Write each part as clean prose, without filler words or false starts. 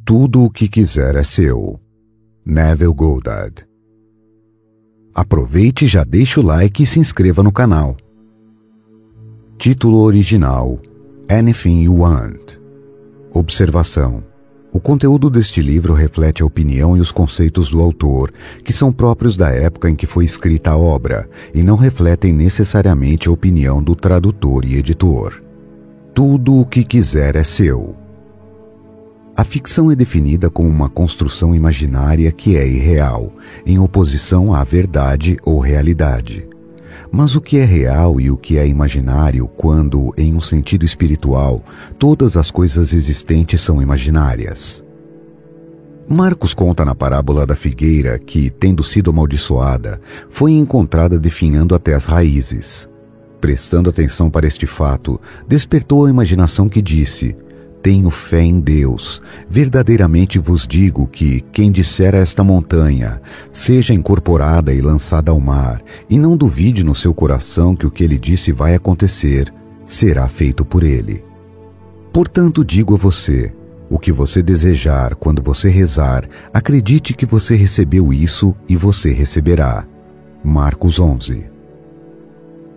Tudo o que quiser é seu. Neville Goddard. Aproveite e já deixe o like e se inscreva no canal. Título original: Anything You Want. Observação: o conteúdo deste livro reflete a opinião e os conceitos do autor, que são próprios da época em que foi escrita a obra, e não refletem necessariamente a opinião do tradutor e editor. Tudo o que quiser é seu. A ficção é definida como uma construção imaginária que é irreal, em oposição à verdade ou realidade. Mas o que é real e o que é imaginário quando, em um sentido espiritual, todas as coisas existentes são imaginárias? Marcos conta na parábola da figueira que, tendo sido amaldiçoada, foi encontrada definhando até as raízes. Prestando atenção para este fato, despertou a imaginação que disse: tenho fé em Deus. Verdadeiramente vos digo que quem disser a esta montanha, seja incorporada e lançada ao mar, e não duvide no seu coração que o que ele disse vai acontecer, será feito por ele. Portanto, digo a você, o que você desejar quando você rezar, acredite que você recebeu isso e você receberá. Marcos 11.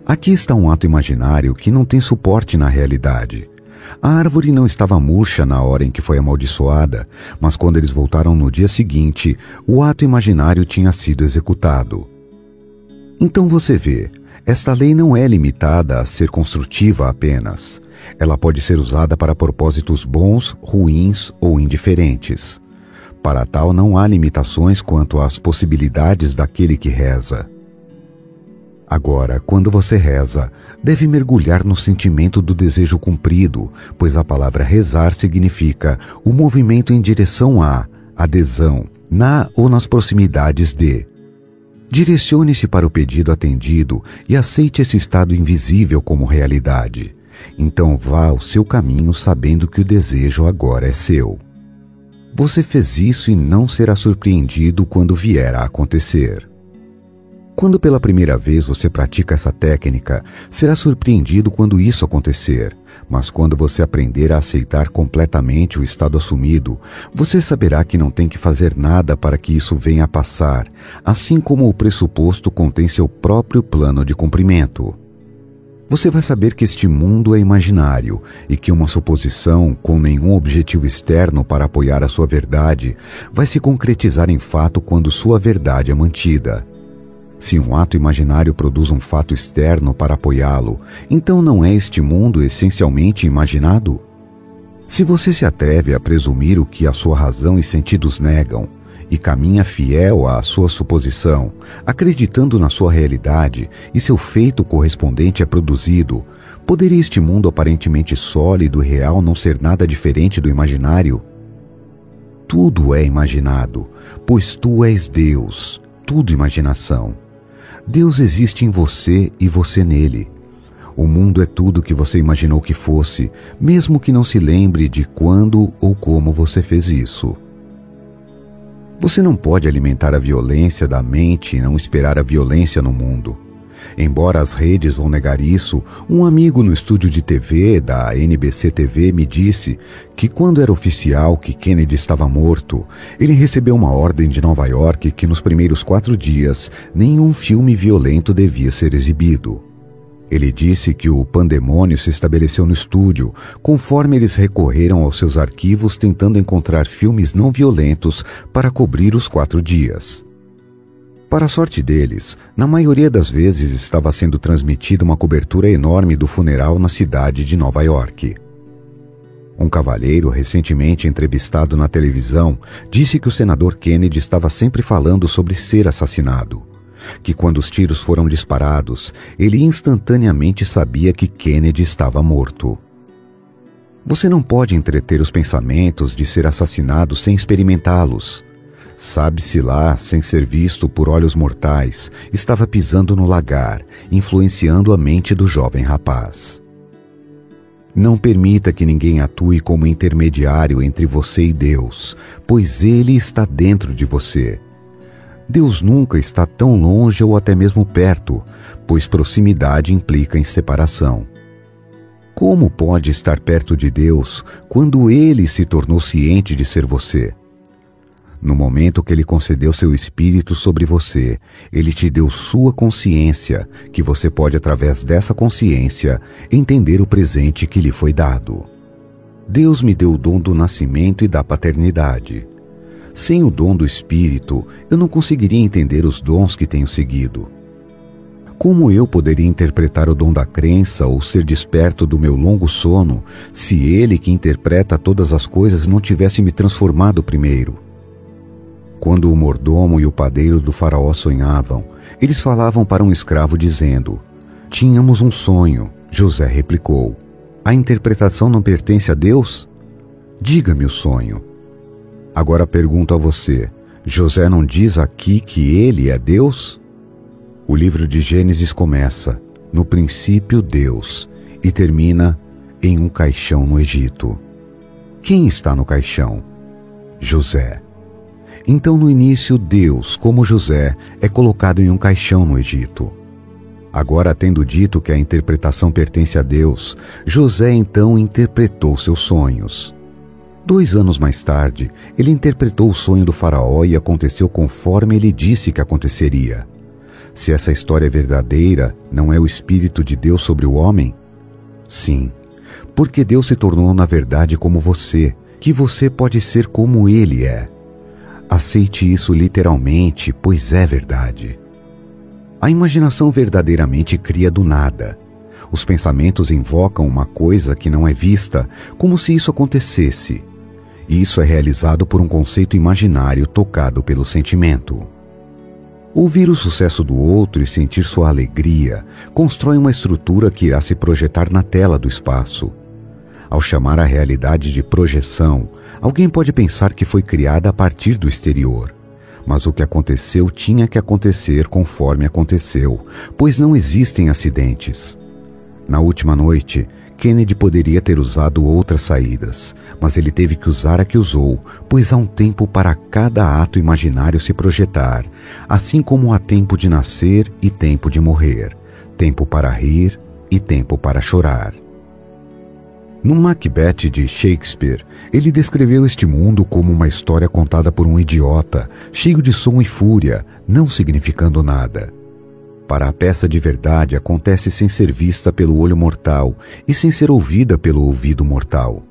Aqui está um ato imaginário que não tem suporte na realidade. A árvore não estava murcha na hora em que foi amaldiçoada, mas quando eles voltaram no dia seguinte, o ato imaginário tinha sido executado. Então você vê, esta lei não é limitada a ser construtiva apenas. Ela pode ser usada para propósitos bons, ruins ou indiferentes. Para tal, não há limitações quanto às possibilidades daquele que reza. Agora, quando você reza, deve mergulhar no sentimento do desejo cumprido, pois a palavra rezar significa o movimento em direção à adesão, na ou nas proximidades de. Direcione-se para o pedido atendido e aceite esse estado invisível como realidade. Então vá ao seu caminho sabendo que o desejo agora é seu. Você fez isso e não será surpreendido quando vier a acontecer. Quando pela primeira vez você pratica essa técnica, será surpreendido quando isso acontecer, mas quando você aprender a aceitar completamente o estado assumido, você saberá que não tem que fazer nada para que isso venha a passar, assim como o pressuposto contém seu próprio plano de cumprimento. Você vai saber que este mundo é imaginário e que uma suposição com nenhum objetivo externo para apoiar a sua verdade vai se concretizar em fato quando sua verdade é mantida. Se um ato imaginário produz um fato externo para apoiá-lo, então não é este mundo essencialmente imaginado? Se você se atreve a presumir o que a sua razão e sentidos negam, e caminha fiel à sua suposição, acreditando na sua realidade, e seu feito correspondente é produzido, poderia este mundo aparentemente sólido e real não ser nada diferente do imaginário? Tudo é imaginado, pois tu és Deus, tudo imaginação. Deus existe em você e você nele. O mundo é tudo o que você imaginou que fosse, mesmo que não se lembre de quando ou como você fez isso. Você não pode alimentar a violência da mente e não esperar a violência no mundo. Embora as redes vão negar isso, um amigo no estúdio de TV da NBC TV me disse que quando era oficial que Kennedy estava morto, ele recebeu uma ordem de Nova York que nos primeiros 4 dias nenhum filme violento devia ser exibido. Ele disse que o pandemônio se estabeleceu no estúdio, conforme eles recorreram aos seus arquivos tentando encontrar filmes não violentos para cobrir os 4 dias. Para a sorte deles, na maioria das vezes estava sendo transmitida uma cobertura enorme do funeral na cidade de Nova York. Um cavalheiro recentemente entrevistado na televisão disse que o senador Kennedy estava sempre falando sobre ser assassinado, que quando os tiros foram disparados, ele instantaneamente sabia que Kennedy estava morto. Você não pode entreter os pensamentos de ser assassinado sem experimentá-los. Sabe-se lá, sem ser visto por olhos mortais, estava pisando no lagar, influenciando a mente do jovem rapaz. Não permita que ninguém atue como intermediário entre você e Deus, pois Ele está dentro de você. Deus nunca está tão longe ou até mesmo perto, pois proximidade implica em separação. Como pode estar perto de Deus quando Ele se tornou ciente de ser você? No momento que Ele concedeu seu Espírito sobre você, Ele te deu sua consciência, que você pode, através dessa consciência, entender o presente que lhe foi dado. Deus me deu o dom do nascimento e da paternidade. Sem o dom do Espírito, eu não conseguiria entender os dons que tenho seguido. Como eu poderia interpretar o dom da crença ou ser desperto do meu longo sono se Ele que interpreta todas as coisas não tivesse me transformado primeiro? Quando o mordomo e o padeiro do faraó sonhavam, eles falavam para um escravo dizendo: "Tínhamos um sonho." José replicou: "A interpretação não pertence a Deus? Diga-me o sonho." Agora pergunto a você: José não diz aqui que ele é Deus? O livro de Gênesis começa: "No princípio Deus", e termina: "Em um caixão no Egito." Quem está no caixão? José. Então, no início, Deus, como José, é colocado em um caixão no Egito. Agora, tendo dito que a interpretação pertence a Deus, José então interpretou seus sonhos. 2 anos mais tarde, ele interpretou o sonho do faraó e aconteceu conforme ele disse que aconteceria. Se essa história é verdadeira, não é o Espírito de Deus sobre o homem? Sim, porque Deus se tornou na verdade como você, que você pode ser como Ele é. Aceite isso literalmente, pois é verdade. A imaginação verdadeiramente cria do nada. Os pensamentos invocam uma coisa que não é vista, como se isso acontecesse. E isso é realizado por um conceito imaginário tocado pelo sentimento. Ouvir o sucesso do outro e sentir sua alegria constrói uma estrutura que irá se projetar na tela do espaço. Ao chamar a realidade de projeção, alguém pode pensar que foi criada a partir do exterior. Mas o que aconteceu tinha que acontecer conforme aconteceu, pois não existem acidentes. Na última noite, Kennedy poderia ter usado outras saídas, mas ele teve que usar a que usou, pois há um tempo para cada ato imaginário se projetar, assim como há tempo de nascer e tempo de morrer, tempo para rir e tempo para chorar. No Macbeth de Shakespeare, ele descreveu este mundo como uma história contada por um idiota, cheio de som e fúria, não significando nada. Para a peça de verdade, acontece sem ser vista pelo olho mortal e sem ser ouvida pelo ouvido mortal.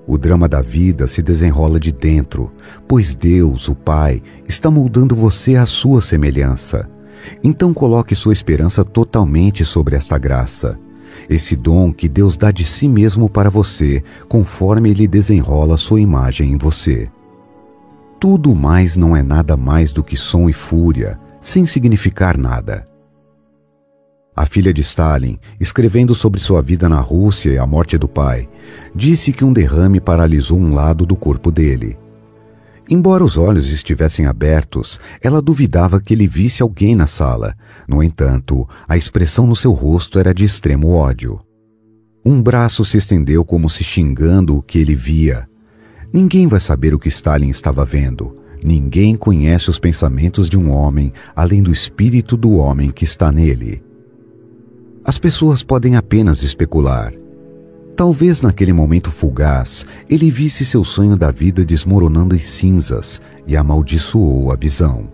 O drama da vida se desenrola de dentro, pois Deus, o Pai, está moldando você à sua semelhança. Então coloque sua esperança totalmente sobre esta graça, esse dom que Deus dá de si mesmo para você, conforme Ele desenrola sua imagem em você. Tudo mais não é nada mais do que som e fúria, sem significar nada. A filha de Stalin, escrevendo sobre sua vida na Rússia e a morte do pai, disse que um derrame paralisou um lado do corpo dele. Embora os olhos estivessem abertos, ela duvidava que ele visse alguém na sala. No entanto, a expressão no seu rosto era de extremo ódio. Um braço se estendeu como se xingando o que ele via. Ninguém vai saber o que Stalin estava vendo. Ninguém conhece os pensamentos de um homem além do espírito do homem que está nele. As pessoas podem apenas especular. Talvez naquele momento fugaz, ele visse seu sonho da vida desmoronando em cinzas e amaldiçoou a visão.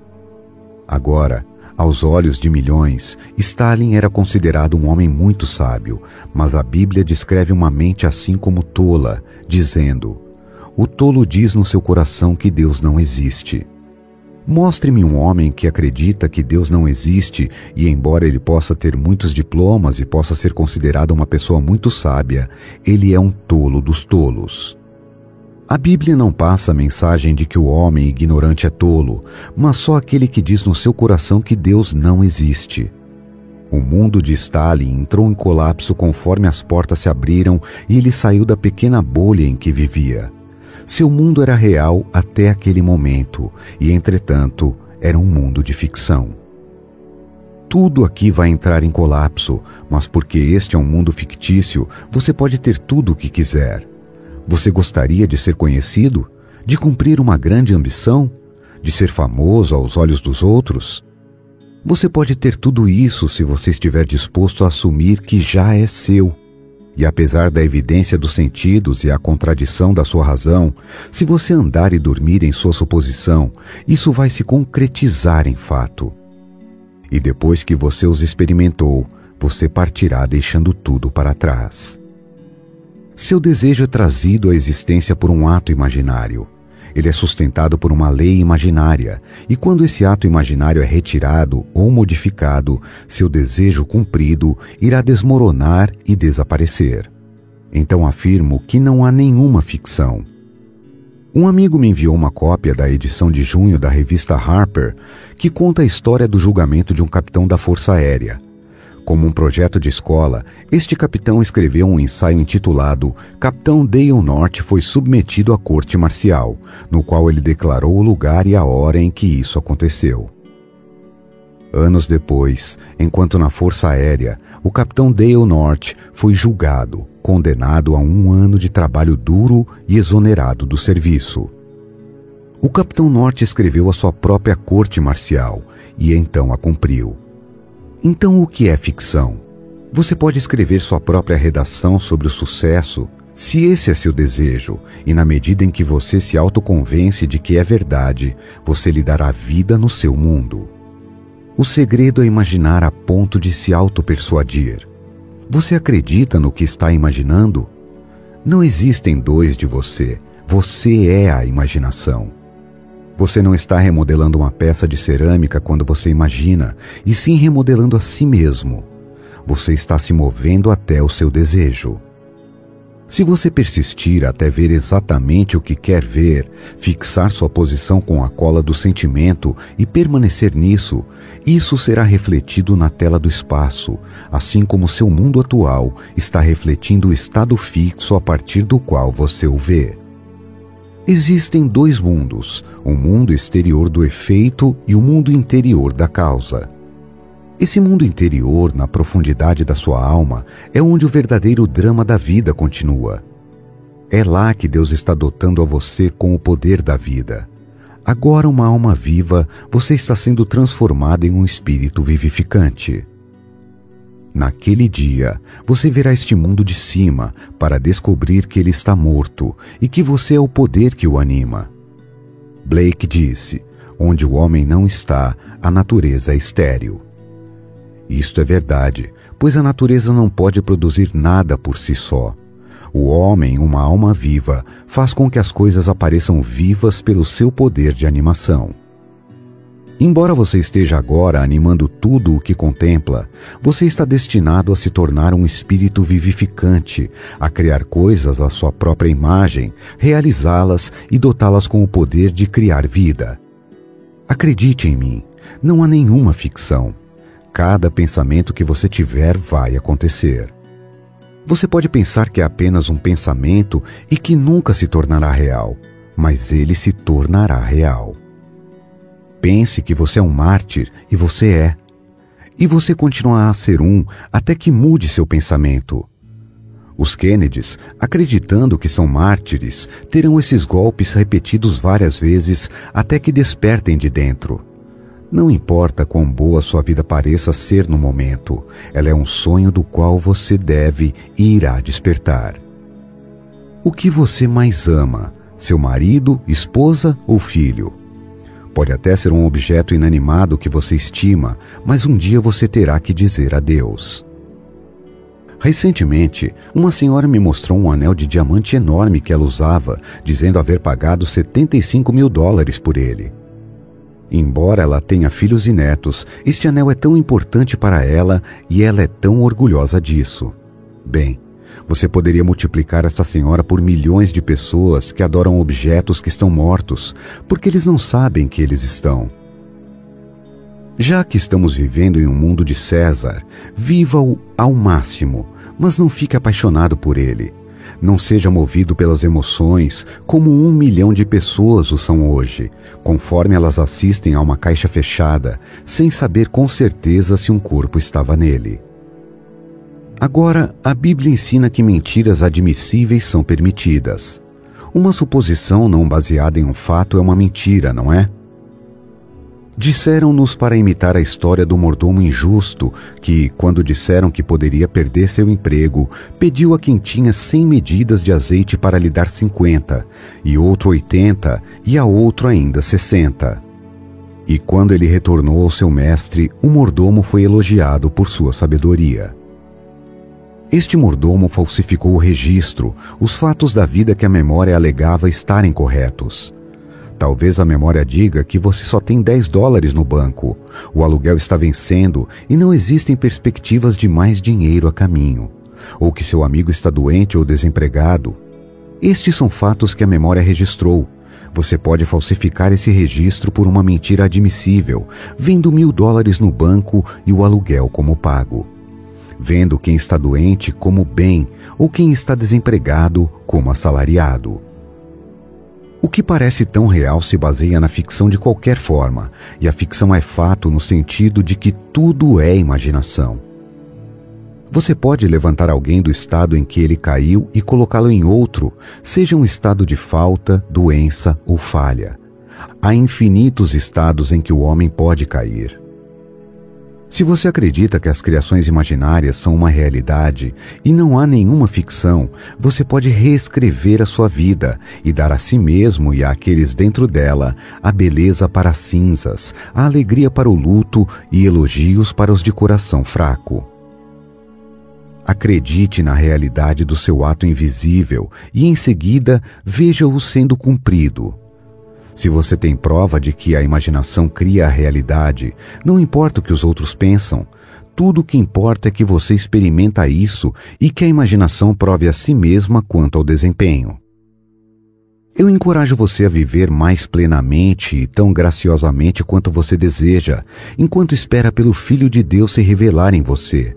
Agora, aos olhos de milhões, Stalin era considerado um homem muito sábio, mas a Bíblia descreve uma mente assim como tola, dizendo: "O tolo diz no seu coração que Deus não existe." Mostre-me um homem que acredita que Deus não existe e, embora ele possa ter muitos diplomas e possa ser considerado uma pessoa muito sábia, ele é um tolo dos tolos. A Bíblia não passa a mensagem de que o homem ignorante é tolo, mas só aquele que diz no seu coração que Deus não existe. O mundo de Stalin entrou em colapso conforme as portas se abriram e ele saiu da pequena bolha em que vivia. Seu mundo era real até aquele momento e, entretanto, era um mundo de ficção. Tudo aqui vai entrar em colapso, mas porque este é um mundo fictício, você pode ter tudo o que quiser. Você gostaria de ser conhecido? De cumprir uma grande ambição? De ser famoso aos olhos dos outros? Você pode ter tudo isso se você estiver disposto a assumir que já é seu. E apesar da evidência dos sentidos e a contradição da sua razão, se você andar e dormir em sua suposição, isso vai se concretizar em fato. E depois que você os experimentou, você partirá deixando tudo para trás. Seu desejo é trazido à existência por um ato imaginário. Ele é sustentado por uma lei imaginária, e quando esse ato imaginário é retirado ou modificado, seu desejo cumprido irá desmoronar e desaparecer. Então afirmo que não há nenhuma ficção. Um amigo me enviou uma cópia da edição de junho da revista Harper, que conta a história do julgamento de um capitão da Força Aérea. Como um projeto de escola, este capitão escreveu um ensaio intitulado Capitão Dale Norte foi submetido à corte marcial, no qual ele declarou o lugar e a hora em que isso aconteceu. Anos depois, enquanto na Força Aérea, o Capitão Dale Norte foi julgado, condenado a 1 ano de trabalho duro e exonerado do serviço. O Capitão Norte escreveu a sua própria corte marcial e então a cumpriu. Então, o que é ficção? Você pode escrever sua própria redação sobre o sucesso, se esse é seu desejo, e na medida em que você se autoconvence de que é verdade, você lhe dará vida no seu mundo. O segredo é imaginar a ponto de se autopersuadir. Você acredita no que está imaginando? Não existem dois de você. Você é a imaginação. Você não está remodelando uma peça de cerâmica quando você imagina, e sim remodelando a si mesmo. Você está se movendo até o seu desejo. Se você persistir até ver exatamente o que quer ver, fixar sua posição com a cola do sentimento e permanecer nisso, isso será refletido na tela do espaço, assim como seu mundo atual está refletindo o estado fixo a partir do qual você o vê. Existem dois mundos, o mundo exterior do efeito e o mundo interior da causa. Esse mundo interior, na profundidade da sua alma, é onde o verdadeiro drama da vida continua. É lá que Deus está dotando a você com o poder da vida. Agora, uma alma viva, você está sendo transformado em um espírito vivificante. Naquele dia, você verá este mundo de cima para descobrir que ele está morto e que você é o poder que o anima. Blake disse, onde o homem não está, a natureza é estéril. Isto é verdade, pois a natureza não pode produzir nada por si só. O homem, uma alma viva, faz com que as coisas apareçam vivas pelo seu poder de animação. Embora você esteja agora animando tudo o que contempla, você está destinado a se tornar um espírito vivificante, a criar coisas à sua própria imagem, realizá-las e dotá-las com o poder de criar vida. Acredite em mim, não há nenhuma ficção. Cada pensamento que você tiver vai acontecer. Você pode pensar que é apenas um pensamento e que nunca se tornará real, mas ele se tornará real. Pense que você é um mártir, e você é. E você continuará a ser até que mude seu pensamento. Os Kennedys, acreditando que são mártires, terão esses golpes repetidos várias vezes até que despertem de dentro. Não importa quão boa sua vida pareça ser no momento, ela é um sonho do qual você deve e irá despertar. O que você mais ama? Seu marido, esposa ou filho? Pode até ser um objeto inanimado que você estima, mas um dia você terá que dizer adeus. Recentemente, uma senhora me mostrou um anel de diamante enorme que ela usava, dizendo haver pagado $75 mil por ele. Embora ela tenha filhos e netos, este anel é tão importante para ela e ela é tão orgulhosa disso. Bem, você poderia multiplicar esta senhora por milhões de pessoas que adoram objetos que estão mortos, porque eles não sabem que eles estão. Já que estamos vivendo em um mundo de César, viva-o ao máximo, mas não fique apaixonado por ele. Não seja movido pelas emoções como 1 milhão de pessoas o são hoje, conforme elas assistem a uma caixa fechada, sem saber com certeza se um corpo estava nele. Agora, a Bíblia ensina que mentiras admissíveis são permitidas. Uma suposição não baseada em um fato é uma mentira, não é? Disseram-nos para imitar a história do mordomo injusto que, quando disseram que poderia perder seu emprego, pediu a quem tinha 100 medidas de azeite para lhe dar 50, e outro 80, e a outro ainda 60. E quando ele retornou ao seu mestre, o mordomo foi elogiado por sua sabedoria. Este mordomo falsificou o registro, os fatos da vida que a memória alegava estarem corretos. Talvez a memória diga que você só tem $10 no banco, o aluguel está vencendo e não existem perspectivas de mais dinheiro a caminho, ou que seu amigo está doente ou desempregado. Estes são fatos que a memória registrou. Você pode falsificar esse registro por uma mentira admissível, vendo $1.000 no banco e o aluguel como pago. Vendo quem está doente como bem ou quem está desempregado como assalariado. O que parece tão real se baseia na ficção de qualquer forma, e a ficção é fato no sentido de que tudo é imaginação. Você pode levantar alguém do estado em que ele caiu e colocá-lo em outro, seja um estado de falta, doença ou falha. Há infinitos estados em que o homem pode cair. Se você acredita que as criações imaginárias são uma realidade e não há nenhuma ficção, você pode reescrever a sua vida e dar a si mesmo e àqueles dentro dela a beleza para as cinzas, a alegria para o luto e elogios para os de coração fraco. Acredite na realidade do seu ato invisível e, em seguida, veja-o sendo cumprido. Se você tem prova de que a imaginação cria a realidade, não importa o que os outros pensam, tudo o que importa é que você experimenta isso e que a imaginação prove a si mesma quanto ao desempenho. Eu encorajo você a viver mais plenamente e tão graciosamente quanto você deseja, enquanto espera pelo Filho de Deus se revelar em você.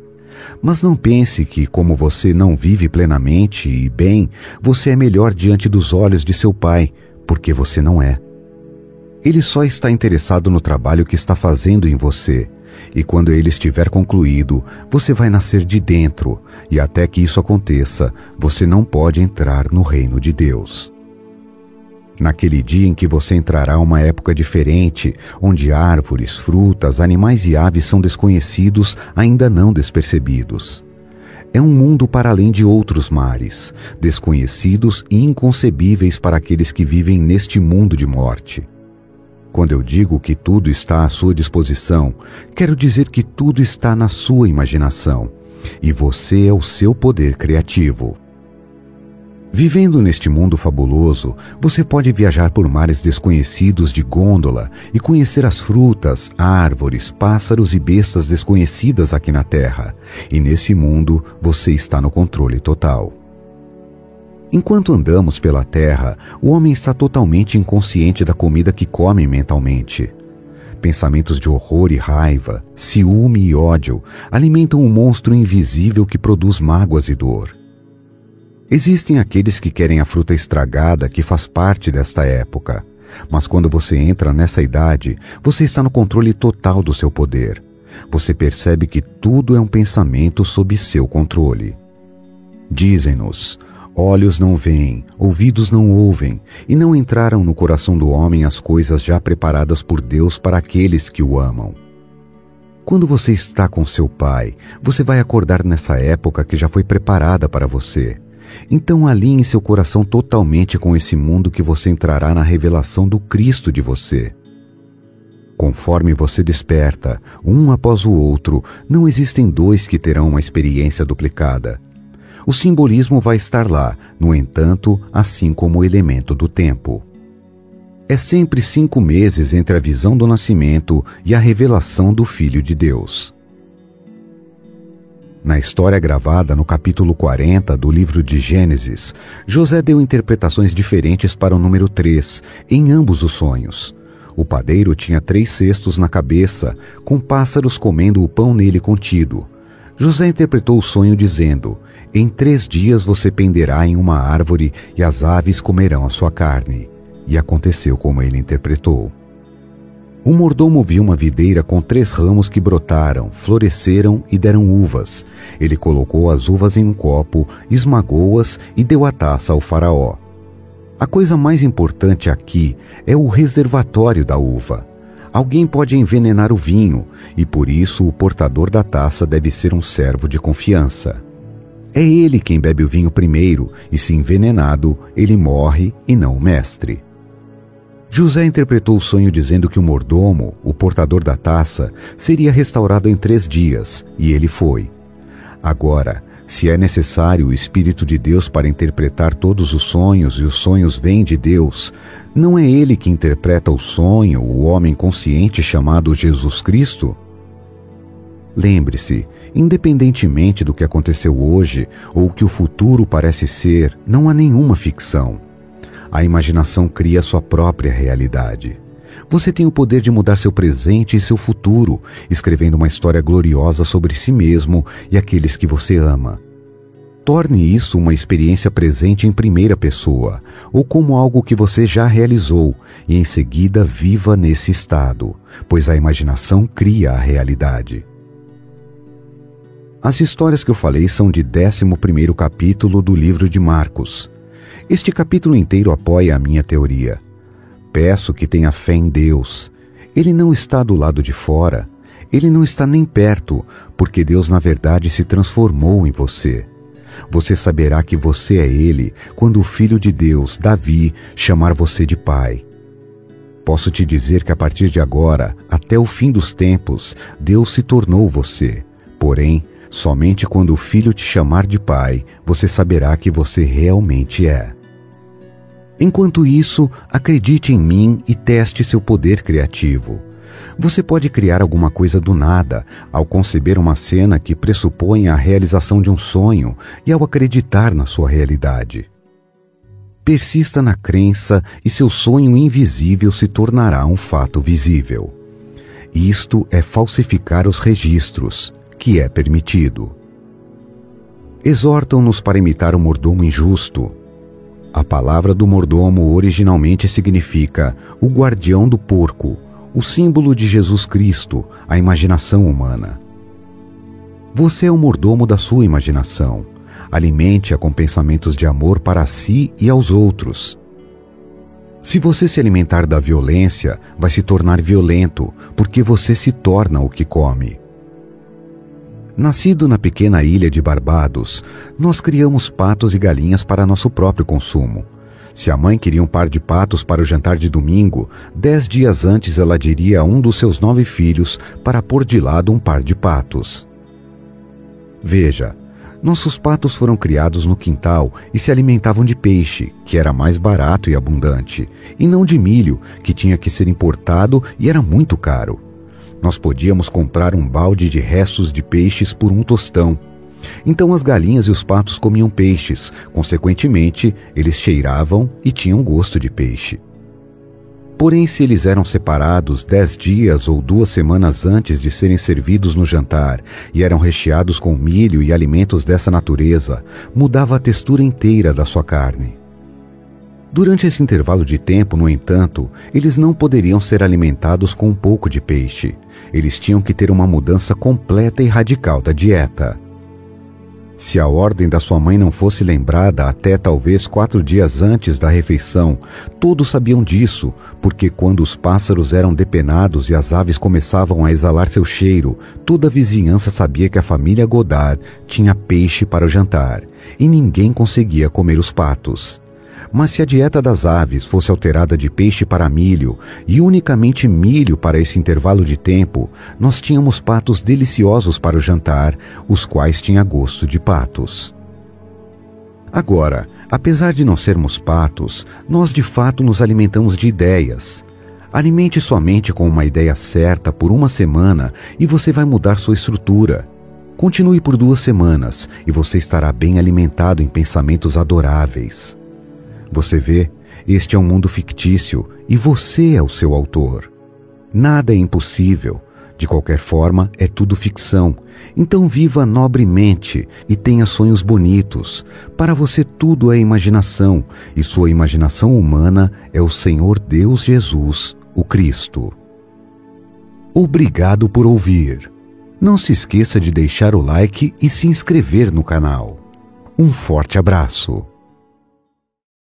Mas não pense que, como você não vive plenamente e bem, você é melhor diante dos olhos de seu Pai, porque você não é. Ele só está interessado no trabalho que está fazendo em você, e quando ele estiver concluído, você vai nascer de dentro, e até que isso aconteça, você não pode entrar no reino de Deus. Naquele dia em que você entrará uma época diferente, onde árvores, frutas, animais e aves são desconhecidos, ainda não despercebidos. É um mundo para além de outros mares, desconhecidos e inconcebíveis para aqueles que vivem neste mundo de morte. Quando eu digo que tudo está à sua disposição, quero dizer que tudo está na sua imaginação, e você é o seu poder criativo. Vivendo neste mundo fabuloso, você pode viajar por mares desconhecidos de gôndola e conhecer as frutas, árvores, pássaros e bestas desconhecidas aqui na Terra, e nesse mundo você está no controle total. Enquanto andamos pela Terra, o homem está totalmente inconsciente da comida que come mentalmente. Pensamentos de horror e raiva, ciúme e ódio alimentam um monstro invisível que produz mágoas e dor. Existem aqueles que querem a fruta estragada que faz parte desta época, mas quando você entra nessa idade, você está no controle total do seu poder. Você percebe que tudo é um pensamento sob seu controle. Dizem-nos: olhos não veem, ouvidos não ouvem, e não entraram no coração do homem as coisas já preparadas por Deus para aqueles que o amam. Quando você está com seu Pai, você vai acordar nessa época que já foi preparada para você. Então alinhe seu coração totalmente com esse mundo que você entrará na revelação do Cristo de você. Conforme você desperta, um após o outro, não existem dois que terão uma experiência duplicada. O simbolismo vai estar lá, no entanto, assim como o elemento do tempo. É sempre 5 meses entre a visão do nascimento e a revelação do Filho de Deus. Na história gravada no capítulo 40 do livro de Gênesis, José deu interpretações diferentes para o número 3, em ambos os sonhos. O padeiro tinha 3 cestos na cabeça, com pássaros comendo o pão nele contido. José interpretou o sonho dizendo: em 3 dias você penderá em uma árvore e as aves comerão a sua carne. E aconteceu como ele interpretou. O mordomo viu uma videira com 3 ramos que brotaram, floresceram e deram uvas. Ele colocou as uvas em um copo, esmagou-as e deu a taça ao faraó. A coisa mais importante aqui é o reservatório da uva. Alguém pode envenenar o vinho, e por isso o portador da taça deve ser um servo de confiança. É ele quem bebe o vinho primeiro, e se envenenado, ele morre e não o mestre. José interpretou o sonho dizendo que o mordomo, o portador da taça, seria restaurado em 3 dias, e ele foi. Agora, se é necessário o Espírito de Deus para interpretar todos os sonhos e os sonhos vêm de Deus, não é ele que interpreta o sonho, o homem consciente chamado Jesus Cristo? Lembre-se, independentemente do que aconteceu hoje ou o que o futuro parece ser, não há nenhuma ficção. A imaginação cria sua própria realidade. Você tem o poder de mudar seu presente e seu futuro, escrevendo uma história gloriosa sobre si mesmo e aqueles que você ama. Torne isso uma experiência presente em primeira pessoa, ou como algo que você já realizou, e em seguida viva nesse estado, pois a imaginação cria a realidade. As histórias que eu falei são de 11º capítulo do livro de Marcos. Este capítulo inteiro apoia a minha teoria. Peço que tenha fé em Deus. Ele não está do lado de fora. Ele não está nem perto, porque Deus na verdade se transformou em você. Você saberá que você é Ele quando o Filho de Deus, Davi, chamar você de Pai. Posso te dizer que a partir de agora, até o fim dos tempos, Deus se tornou você. Porém, somente quando o Filho te chamar de Pai, você saberá que você realmente é. Enquanto isso, acredite em mim e teste seu poder criativo. Você pode criar alguma coisa do nada, ao conceber uma cena que pressupõe a realização de um sonho e ao acreditar na sua realidade. Persista na crença e seu sonho invisível se tornará um fato visível. Isto é falsificar os registros, que é permitido. Exortam-nos para imitar o mordomo injusto. A palavra do mordomo originalmente significa o guardião do porco, o símbolo de Jesus Cristo, a imaginação humana. Você é o mordomo da sua imaginação. Alimente-a com pensamentos de amor para si e aos outros. Se você se alimentar da violência, vai se tornar violento, porque você se torna o que come. Nascido na pequena ilha de Barbados, nós criamos patos e galinhas para nosso próprio consumo. Se a mãe queria um par de patos para o jantar de domingo, 10 dias antes ela diria a um dos seus 9 filhos para pôr de lado um par de patos. Veja, nossos patos foram criados no quintal e se alimentavam de peixe, que era mais barato e abundante, e não de milho, que tinha que ser importado e era muito caro. Nós podíamos comprar um balde de restos de peixes por um tostão. Então as galinhas e os patos comiam peixes, consequentemente, eles cheiravam e tinham gosto de peixe. Porém, se eles eram separados 10 dias ou 2 semanas antes de serem servidos no jantar e eram recheados com milho e alimentos dessa natureza, mudava a textura inteira da sua carne. Durante esse intervalo de tempo, no entanto, eles não poderiam ser alimentados com um pouco de peixe. Eles tinham que ter uma mudança completa e radical da dieta. Se a ordem da sua mãe não fosse lembrada até talvez 4 dias antes da refeição, todos sabiam disso, porque quando os pássaros eram depenados e as aves começavam a exalar seu cheiro, toda a vizinhança sabia que a família Godard tinha peixe para o jantar, e ninguém conseguia comer os patos. Mas se a dieta das aves fosse alterada de peixe para milho, e unicamente milho para esse intervalo de tempo, nós tínhamos patos deliciosos para o jantar, os quais tinham gosto de patos. Agora, apesar de não sermos patos, nós de fato nos alimentamos de ideias. Alimente sua mente com uma ideia certa por 1 semana e você vai mudar sua estrutura. Continue por 2 semanas e você estará bem alimentado em pensamentos adoráveis. Você vê, este é um mundo fictício e você é o seu autor. Nada é impossível. De qualquer forma, é tudo ficção. Então viva nobremente e tenha sonhos bonitos. Para você tudo é imaginação, e sua imaginação humana é o Senhor Deus Jesus, o Cristo. Obrigado por ouvir. Não se esqueça de deixar o like e se inscrever no canal. Um forte abraço.